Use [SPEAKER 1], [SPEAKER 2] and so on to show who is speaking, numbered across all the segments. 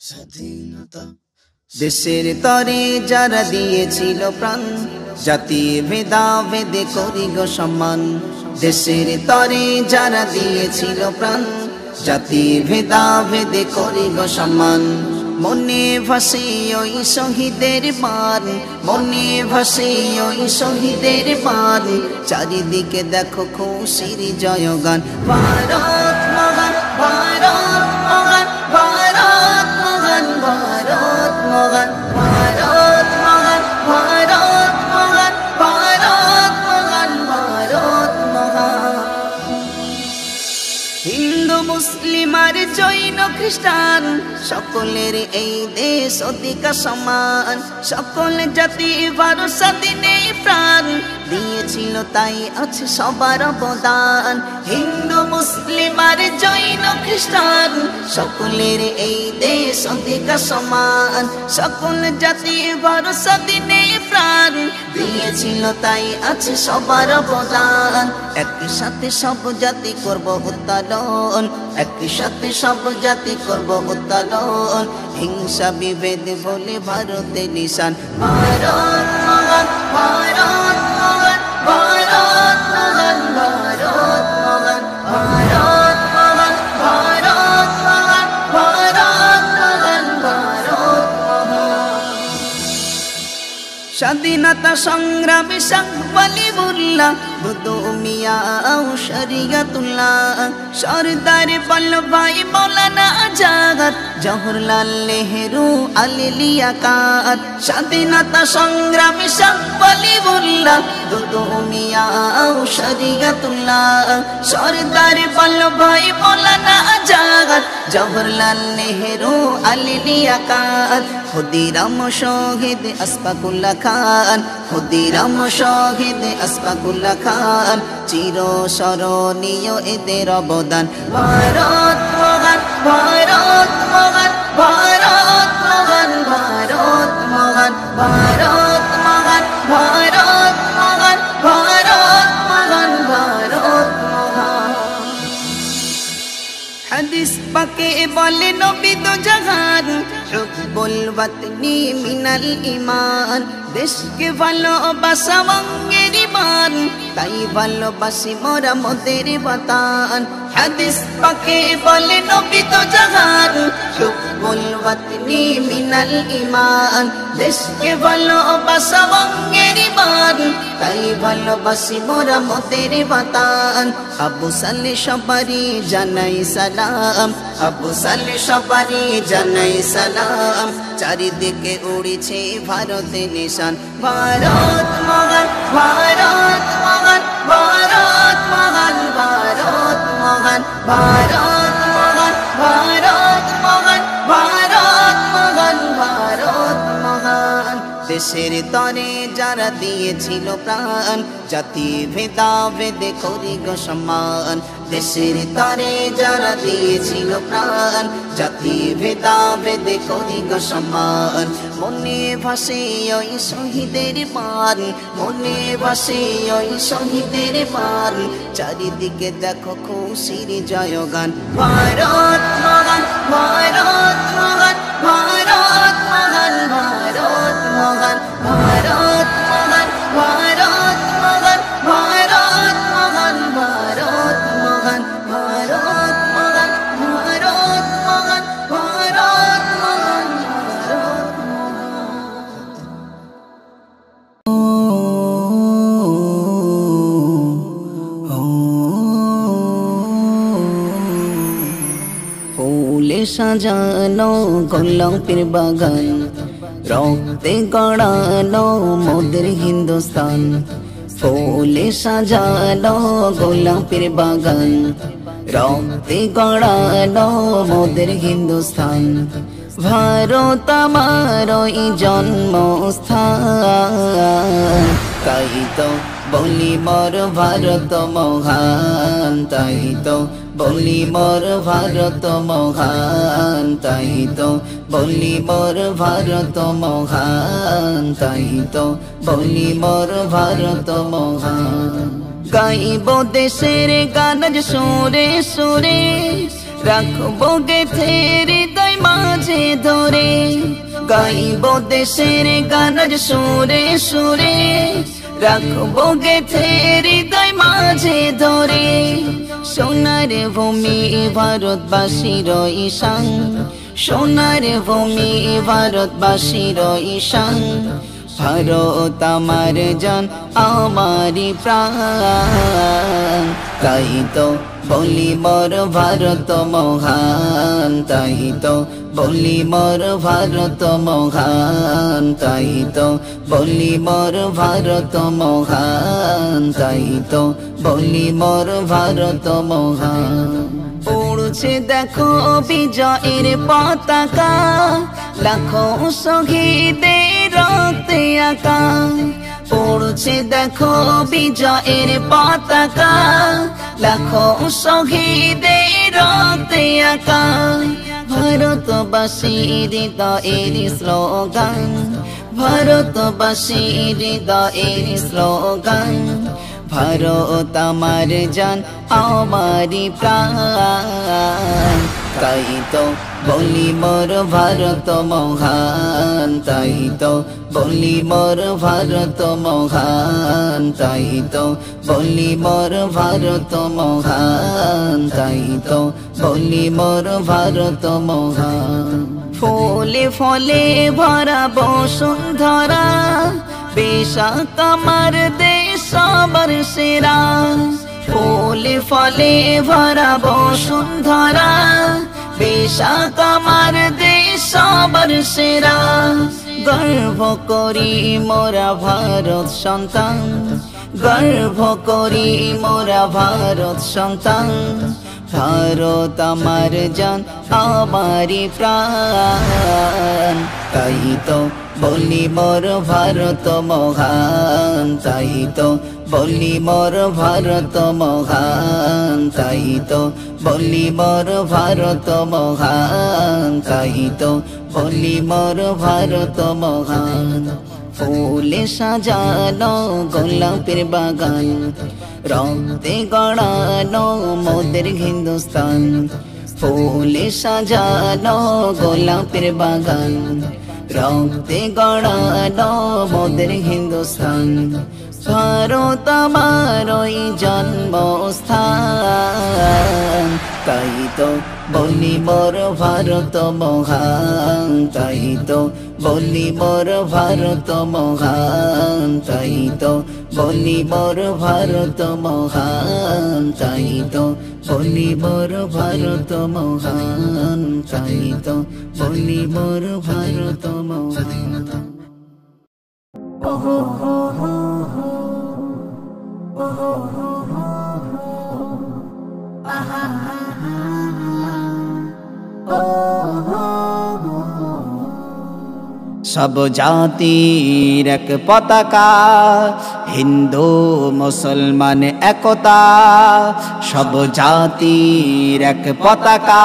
[SPEAKER 1] স্বাধীনতা দেশের তরে যারা দিয়েছিল প্রাণ, জাতি ভেদাভেদে করি গো সম্মান। দেশের তরে যারা দিয়েছিল প্রাণ, জাতি ভেদাভেদে করি গো সম্মান। মনে ভাসে ওই শহীদের বান, মনে ভাসে ওই শহীদের বান। চারিদিকে দেখো খুশির জয়গান। ভারত মহান, ভারত মহান, ভারত মহান, ভারত মহান, ভারত মহান, ভারত মহান, ভারত মহান, ভারত মহান। হিন্দু মুসলিম আর জৈন খ্রিস্টান, সকলের এই দেশ অধিকার সমান। সকল জাতি ভারত স্বাধীনে প্রাণ দিয়েছিল, তাই আছে সবার অবদান। হিন্দু মুসলিম আর জৈন খ্রিস্টান, সকলের এই দেশ অধিকার সমান। সকল জাতি ভারত স্বাধীনে প্রাণ দিয়েছিল, তাই আছে সবার অবদান। একই সাথে সব জাতি করব উত্তোলন, একই সাথে সব জাতি করব উত্তোলন। হিংসা বিভেদ বলে ভারতের নিশান। ভারত মহান, ভারত মহান, ভারত মহান, ভারত মহান, ভারত মহান, ভারত মহান, ভারত মহান, ভারত মহান। স্বাধীনতা সংগ্রামী শাহ ওয়ালিউল্লাহ, বুদ্ধ মিয়া ও শরিয়তুল্লাহ, সরদার বল্লভভাই মৌলানা আজাদ, জওহরলাল নেহেরু আলী লিয়াকত। স্বাধীনতা সংগ্রামী শাহ ওয়ালিউল্লাহ, বুদ্ধ মিয়া ও শরিয়তুল্লাহ, সরদার বল্লভভাই মৌলানা আজাদ, জওহরলাল নেহেরু আলী লিয়াকত। ক্ষুদিরাম শহীদ আশফাকুল্লাহ খান, ক্ষুদিরাম শহীদ আশফাকুল্লাহ খান, চির স্মরণীয় এদের অবদান। ভারত মহান, ভারত মহান, ভারত মহান, ভারত মহান, ভারত মহান, ভারত মহান, ভারত মহান, ভারত মহান। হাদিস পাকে বলে নবী দো জাহান, হুব্বুল ওয়াতনি মিনাল ঈমান। দেশকে ভালোবাসা অঙ্গের ঈমান, তাই ভালোবাসি মোরা মোদের বাতান। হাদিস পাকে বলে নবী দো জাহান, হুব্বুল ওয়াতনি মিনাল ঈমান। দেশকে ভালোবাসা অঙ্গের ঈমান, তাই ভালোবাসি মোরা মোদের বাতান। আবু সালে সবারই জানাই সালাম, আবু সালে সবারই জানাই সালাম। চারিদিকে উড়েছে ভারতের নিশান। ভারত মহান, ভারত মহান, ভারত মহান, ভারত মহান, ভারত মহান, ভারত মহান, ভারত মহান, ভারত মহান। দেশের তরে যারা দিয়েছিল প্রাণ, জাতি ভেদাভেদে করি গো সম্মান। দেশের তরে যারা দিয়েছিল প্রাণ, জাতি ভেদাভেদে করি গো সম্মান। মনে ভাসে ওই শহীদের বান, মনে ভাসে ওই শহীদের বান। চারিদিকে দেখো খুশির জয়গান। ভারত মহান, ভারত মহান, ভারত মহান, ভারত মহান, ভারত মহান, ভারত মহান, ভারত মহান, ভারত মহান, ভারত মহান, ভারত মহান, ভারত মহান, ভারত মহান। ফুলে সাজানো গোলাপের বাগান, রক্তে গড়ানো মোদের হিন্দুস্তান। ফুলে সাজানো গোলাপের বাগান, রক্তে গড়ানো মোদের হিন্দুস্তান। ভারত আমারই জন্মস্থান, তাই তো বলি মোর ভারত মহান। তাই তো বলি মোর ভারত মহান, তাই তো বলি মোর ভারত মহান, তাই তো বলি মোর ভারত মহান। গাইব দেশের গান সুরে সুরে, রাখবো গেথে হৃদয় মাঝে ধরে, গাইব দেশের গান সুরে সুরে, রাখবো গেথে হৃদয় মাঝে ধরে। সোনার ভূমি ভারতবাসীর ঈশান, সোনার ভূমি ভারতবাসীর ঈশান, ভারত আমার জান আমারি প্রাণ। তাই তো বলি মোর ভারত মহান, তাই তো বলি মোর ভারত মহান, তাই তো বলি মোর ভারত মহান, তাই তো বলি মোর ভারত মহান। উড়ছে দেখো বিজয়ের পতাকা, লাখো শহীদের রক্তে আঁকা। উড়ছে দেখো বিজয়ের পতাকা, লাখো শহীদের রক্তে আঁকা। ভারতবাসীর হৃদয়ের স্লোগান, ভারতবাসীর হৃদয়ের স্লোগান, ভারত আমার জান আমারি প্রাণ। তাই তো বলি মোর ভারত মহান, তাই তো বলি মোর ভারত মহান, তাই তো বলি মোর ভারত মহান, তাই তো বলি মোর ভারত মহান। ফুলে ফলে ভরা বসুন্ধরা, বেশাক আমার দেশ সবার সেরা। ফুলে ফলে ভরা বসুন্ধরা, বেশাক আমার দেশ সবার সেরা। গর্ব করি মোরা ভারত সন্তান, গর্ব করি মোরা ভারত সন্তান, ভারত আমার জান আমারি প্রাণ। তাই তো বলি মোর ভারত মহান, তাই তো বলি মোর ভারত মহান, তাই তো বলি মোর ভারত মহান, তাই তো বলি মোর ভারত মহান। ফুলে সাজানো গোলাপের বাগান, রক্তে গড়ানো মোদের হিন্দুস্তান। ফুলে সাজানো গোলাপের বাগান, রক্তে গড়ানো মোদের হিন্দুস্তান। ভারত আমারই জন্মস্থান, তাই তো বলি মোর ভারত মহান, তাই তো বলি মোর ভারত মহান, তাই তো বলি মোর ভারত মহান, তাই তো বলি মোর ভারত মহান, তাই তো বলি মোর ভারত মহান। সব জাতির এক পতাকা, হিন্দু মুসলমান একতা। সব জাতির এক পতাকা,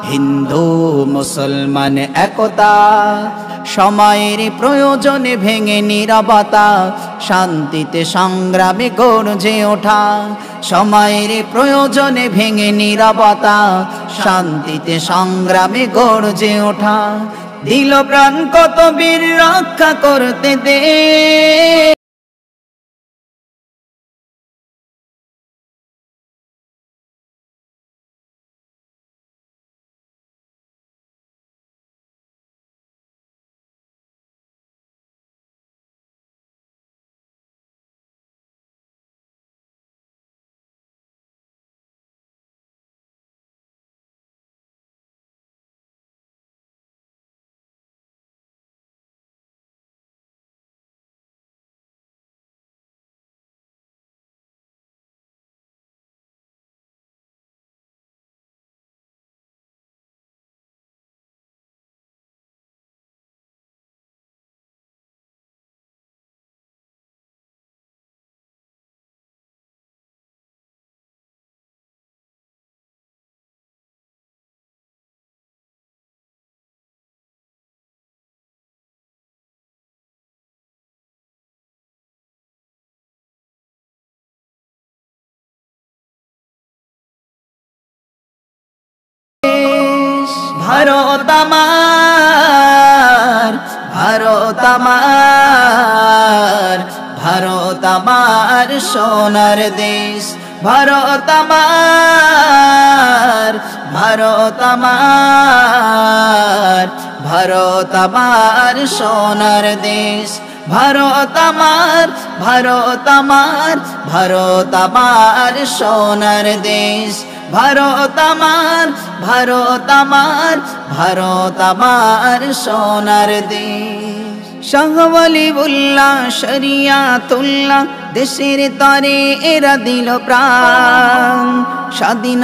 [SPEAKER 1] হিন্দু মুসলমান একতা। সময়ের প্রয়োজনে ভেঙে নীরবতা, শান্তিতে সংগ্রামে গর্জে ওঠা। সময়ের প্রয়োজনে ভেঙে নীরবতা, শান্তিতে সংগ্রামে গর্জে ওঠা। দিল প্রাণ কত বীর রক্ষা করতে দে। ভারত আমার, ভারত আমার, ভারত আমার সোনার দেশ, ভারত আমার, ভারত আমার, ভারত আমার সোনার দেশ, ভারত আমার, ভারত আমার, ভারত আমার সোনার দেশ, ভারত আমার, ভারত আমার, ভারত আমার সোনার দেশ। শাহ ওয়ালিউল্লাহ শরিয়াতুল্লাহ দেশের তরে এরা দিল প্রাণ, স্বাধীন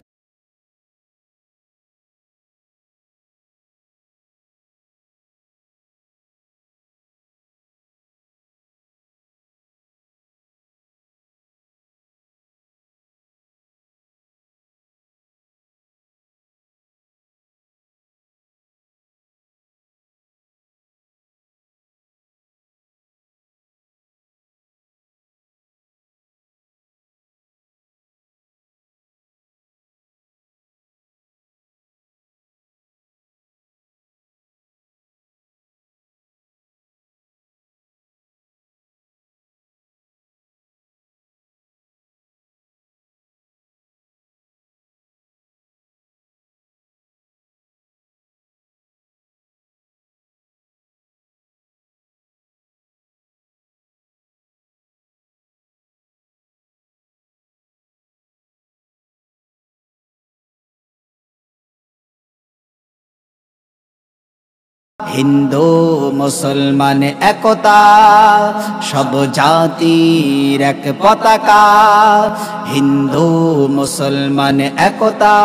[SPEAKER 1] হিন্দু মুসলমান একতা, সব জাতির এক পতাকা, হিন্দু মুসলমান একতা,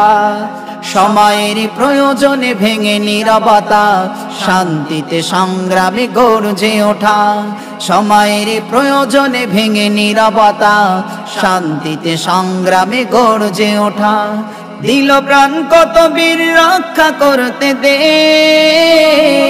[SPEAKER 1] সময়ের প্রয়োজনে ভেঙে নীরবতা, শান্তিতে সংগ্রামে গর্জে ওঠা, সময়ের প্রয়োজনে ভেঙে নীরবতা, শান্তিতে সংগ্রামে গর্জে ওঠা, দিল প্রাণ কত বীর রক্ষা করতে দেশ,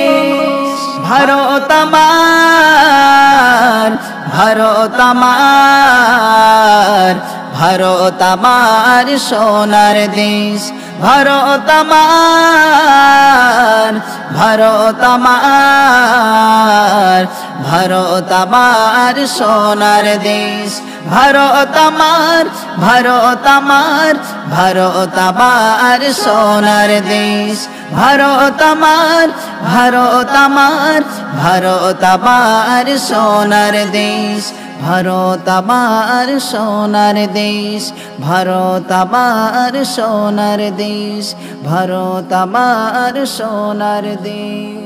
[SPEAKER 1] ভারত আমার, ভারত আমার, ভারত আমার সোনার দেশ, ভারত আমার, ভারত আমার, ভারত আমার সোনার দেশ, ভারত আমার, ভারত আমার, ভারত আমার সোনার দেশ, ভারত আমার, ভারত আমার, ভারত আমার সোনার দেশ, ভারত আমার সোনার দেশ, ভারত আমার সোনার দেশ, ভারত আমার সোনার দেশ।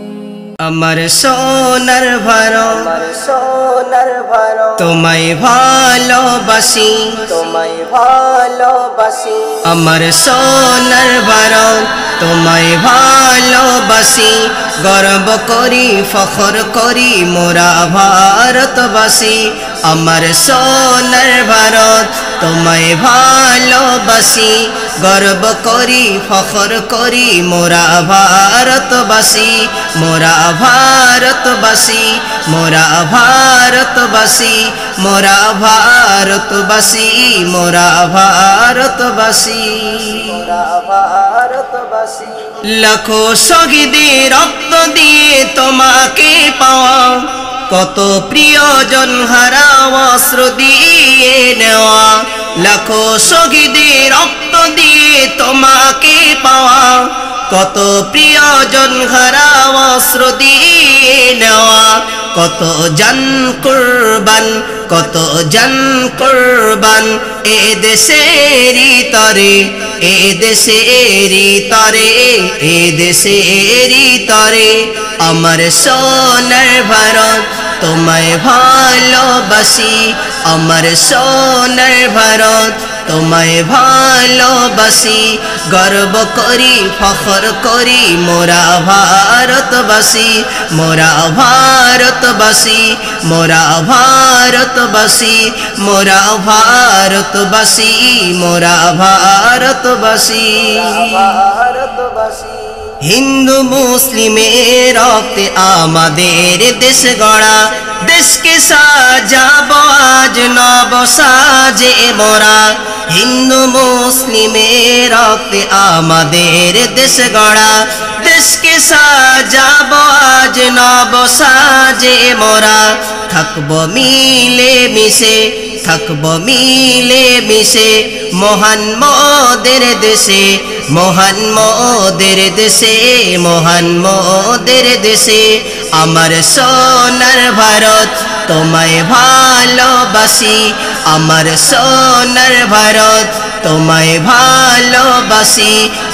[SPEAKER 2] আমার সোনার ভারত, সোনার ভারত, তোমায় ভালোবাসি, তোমায় ভালোবাসি, আমার সোনার ভারত, তোমায় ভালোবাসি, গর্ব করি ফখর করি মোরা ভারতবাসী, আমার সোনার ভারত, তোমায় ভালোবাসি, গর্ব করি ফখর করি মোরা ভারতবাসী, মোরা ভারতবাসী, মোরা ভারতবাসী, মোরা ভারতবাসী, মোরা ভারতবাসী, মোরা ভারতবাসী। লাখো শহীদের রক্ত দিয়ে তোমাকে পাওয়া, কত প্রিয়জন হারাওয়া অস্ত্র দিয়ে নেওয়া, লাখো শহীদের রক্ত দিয়ে তোমাকে পাওয়া, কত প্রিয়জন হারাওয়া অস্ত্র দিয়ে নেওয়া, কত জান কুরবান, কত জান কুরবান, এ দেশেরই তরে, এ দেশেরই তরে, এ দেশেরই তরে, আমার সোনার ভারত, তোমায় ভালোবাসি, আমার সোনার ভারত, তোমায় ভালোবাসি, গর্ব করি ফখর করি মোরা ভারতবাসী, মোরা ভারতবাসী, মোরা ভারতবাসী, মোরা ভারতবাসী, মোরা ভারতবাসী, ভারতবাসী। হিন্দু মুসলিমের রক্তে আমাদের দেশ গড়া, দেশকে সাজাবো আজ নব সাজে মোরা। হিন্দু মুসলিমের রক্তে আমাদের দেশ গড়া, দেশকে সাজাবো আজ নব সাজে মোরা। থাকবো মিলে মিশে, থাকবো মিলে মিশে মহান মোদের দেশে, মহান মোদের দেশে, মহান মোদের দেশে। আমার সোনার ভারত তোমায় ভালোবাসি, আমার সোনার ভারত তোমায় ভালোবাসি।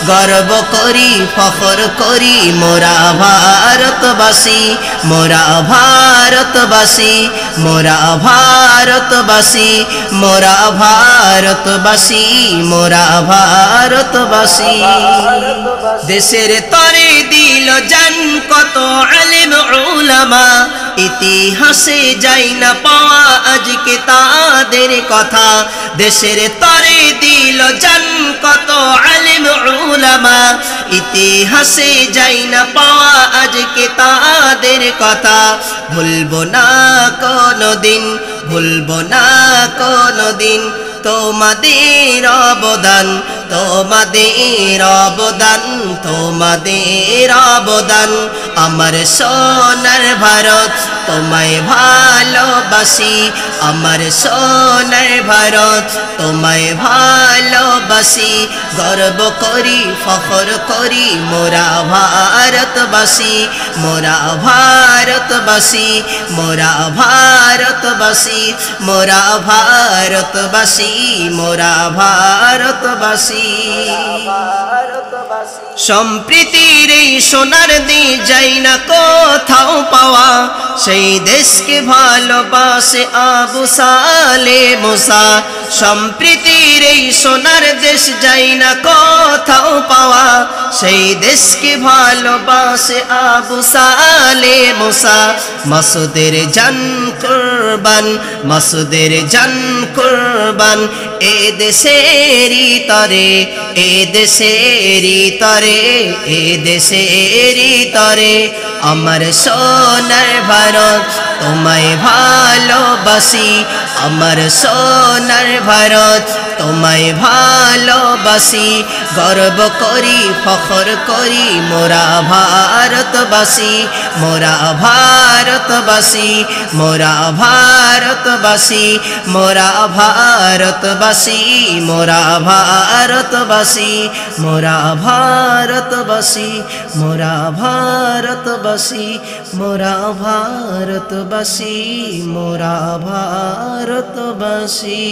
[SPEAKER 2] গর্ব করি ফখর করি মোরা ভারতবাসী, মোরা ভারতবাসী, মোরা ভারতবাসী, মোরা ভারতবাসী, মোরা ভারতবাসী। দেশের তরে দিল জান কত আলেম উলামা, ইতিহাসে যাই না পাওয়া আজকে তাদের কথা। দেশের তরে দিল জান কত আলেম উলামা, ইতিহাসে যাই না পাওয়া আজকে তাদের কথা। ভুলবো না কোনদিন, ভুলবো না কোনদিন তোমাদের অবদান, তোমাদের অবদান, তোমাদের অবদান। আমার সোনার ভারত তোমায় ভালোবাসি, আমার সোনার ভারত তোমায় ভালোবাসি। গর্ব করি ফখর করি মোরা ভারতবাসী, মোরা ভারতবাসী, মোরা ভারতবাসী, মোরা ভারতবাসী, মোরা ভারতবাসী। সম্প্রীতির এই সোনার দেশ যাই না কোথাও পাওয়া, সেই দেশকে ভালোবাসে আবু সালে মুসা। সম্প্রীতির এই সোনার দেশ যাই না কোথাও পাওয়া, সেই দেশকে ভালোবাসে আবু সালে মুসা। মাসুদের জান কুরবান, মাসুদের জান কুরবান, এ দেশেরই তরে, এ দেশেরই তরে, এ দেশেরই তরে। আমার সোনার ভারত তোমায় ভালোবাসি, আমার সোনার ভারত তোমায় ভালোবাসি। গর্ব করি ফখর করি মোরা ভারতবাসী, মোরা ভারতবাসী, মোরা ভারতবাসী, মোরা ভারতবাসী, মোরা ভারতবাসী, মোরা ভারতবাসী, মোরা ভারতবাসী, মোরা ভারতবাসী, মোরা ভারতবাসী।